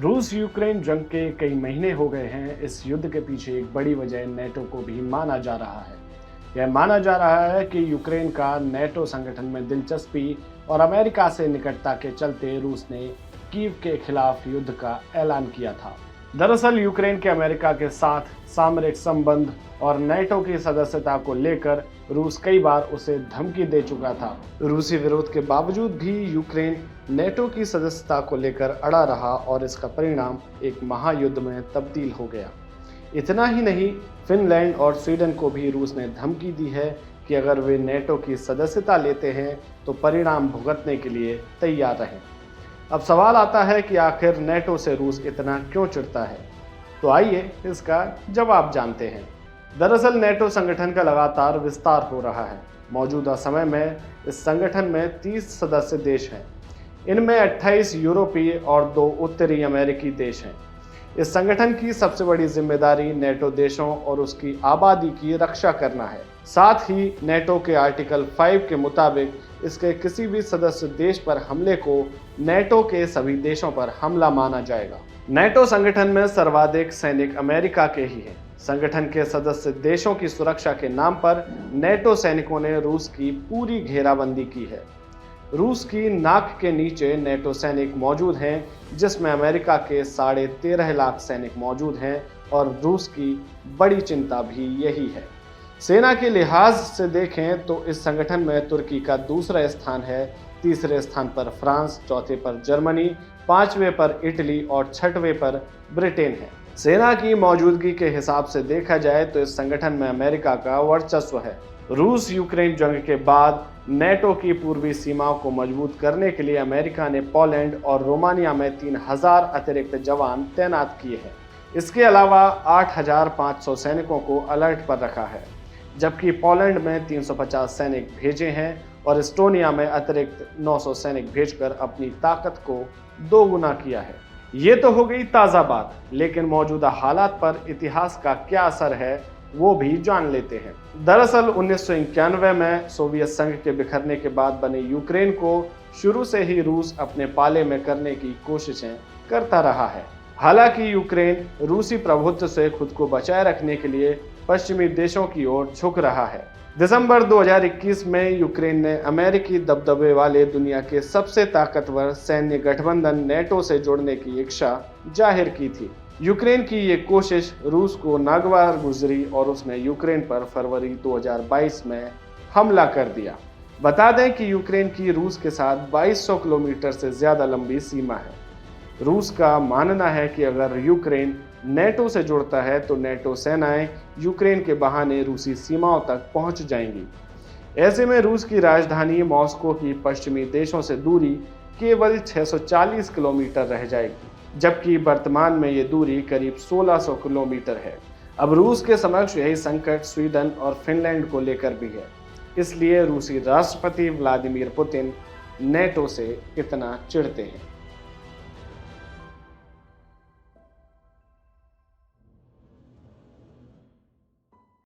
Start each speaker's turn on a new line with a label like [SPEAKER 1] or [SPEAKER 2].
[SPEAKER 1] रूस यूक्रेन जंग के कई महीने हो गए हैं। इस युद्ध के पीछे एक बड़ी वजह नेटो को भी माना जा रहा है। यह माना जा रहा है कि यूक्रेन का नेटो संगठन में दिलचस्पी और अमेरिका से निकटता के चलते रूस ने कीव के खिलाफ युद्ध का ऐलान किया था। दरअसल यूक्रेन के अमेरिका के साथ सामरिक संबंध और नेटो की सदस्यता को लेकर रूस कई बार उसे धमकी दे चुका था। रूसी विरोध के बावजूद भी यूक्रेन नेटो की सदस्यता को लेकर अड़ा रहा और इसका परिणाम एक महायुद्ध में तब्दील हो गया। इतना ही नहीं, फिनलैंड और स्वीडन को भी रूस ने धमकी दी है कि अगर वे नेटो की सदस्यता लेते हैं तो परिणाम भुगतने के लिए तैयार रहें। अब सवाल आता है कि आखिर नेटो से रूस इतना क्यों चिढ़ता है? तो आइए इसका जवाब जानते हैं। दरअसल नेटो संगठन का लगातार विस्तार हो रहा है। मौजूदा समय में इस संगठन में 30 सदस्य देश हैं। इनमें 28 यूरोपीय और 2 उत्तरी अमेरिकी देश हैं। इस संगठन की सबसे बड़ी जिम्मेदारी नेटो देशों और उसकी आबादी की रक्षा करना है। साथ ही नेटो के आर्टिकल 5 के मुताबिक इसके किसी भी सदस्य देश पर हमले को नेटो के सभी देशों पर हमला माना जाएगा। नेटो संगठन में सर्वाधिक सैनिक अमेरिका के ही हैं। संगठन के सदस्य देशों की सुरक्षा के नाम पर नेटो सैनिकों ने रूस की पूरी घेराबंदी की है। रूस की नाक के नीचे नेटो सैनिक मौजूद हैं, जिसमें अमेरिका के 13.5 लाख सैनिक मौजूद हैं और रूस की बड़ी चिंता भी यही है। सेना के लिहाज से देखें तो इस संगठन में तुर्की का दूसरा स्थान है, तीसरे स्थान पर फ्रांस, चौथे पर जर्मनी, 5वें पर इटली और 6वें पर ब्रिटेन है। सेना की मौजूदगी के हिसाब से देखा जाए तो इस संगठन में अमेरिका का वर्चस्व है। रूस यूक्रेन जंग के बाद नेटो की पूर्वी सीमाओं को मजबूत करने के लिए अमेरिका ने पोलैंड और रोमानिया में 3000 अतिरिक्त जवान तैनात किए हैं। इसके अलावा 8500 सैनिकों को अलर्ट पर रखा है, जबकि पोलैंड में 350 सैनिक भेजे हैं और एस्टोनिया में अतिरिक्त 900 सैनिक भेजकर अपनी ताकत को दोगुना किया है। ये तो हो गई ताज़ा बात, लेकिन मौजूदा हालात पर इतिहास का क्या असर है वो भी जान लेते हैं। दरअसल 1991 में सोवियत संघ के बिखरने के बाद बने यूक्रेन को शुरू से ही रूस अपने पाले में करने की कोशिशें करता रहा है। हालांकि यूक्रेन रूसी प्रभुत्व से खुद को बचाए रखने के लिए पश्चिमी देशों की ओर झुक रहा है। दिसंबर 2021 में यूक्रेन ने अमेरिकी दबदबे वाले दुनिया के सबसे ताकतवर सैन्य गठबंधन नेटो से जोड़ने की इच्छा जाहिर की थी। यूक्रेन की ये कोशिश रूस को नागवार गुजरी और उसने यूक्रेन पर फरवरी 2022 में हमला कर दिया। बता दें कि यूक्रेन की रूस के साथ 2200 किलोमीटर से ज़्यादा लंबी सीमा है। रूस का मानना है कि अगर यूक्रेन नेटो से जुड़ता है तो नेटो सेनाएं यूक्रेन के बहाने रूसी सीमाओं तक पहुंच जाएंगी। ऐसे में रूस की राजधानी मॉस्को की पश्चिमी देशों से दूरी केवल 640 किलोमीटर रह जाएगी, जबकि वर्तमान में ये दूरी करीब 1600 किलोमीटर है। अब रूस के समक्ष यही संकट स्वीडन और फिनलैंड को लेकर भी है। इसलिए रूसी राष्ट्रपति व्लादिमीर पुतिन नेटो से इतना चिढ़ते हैं।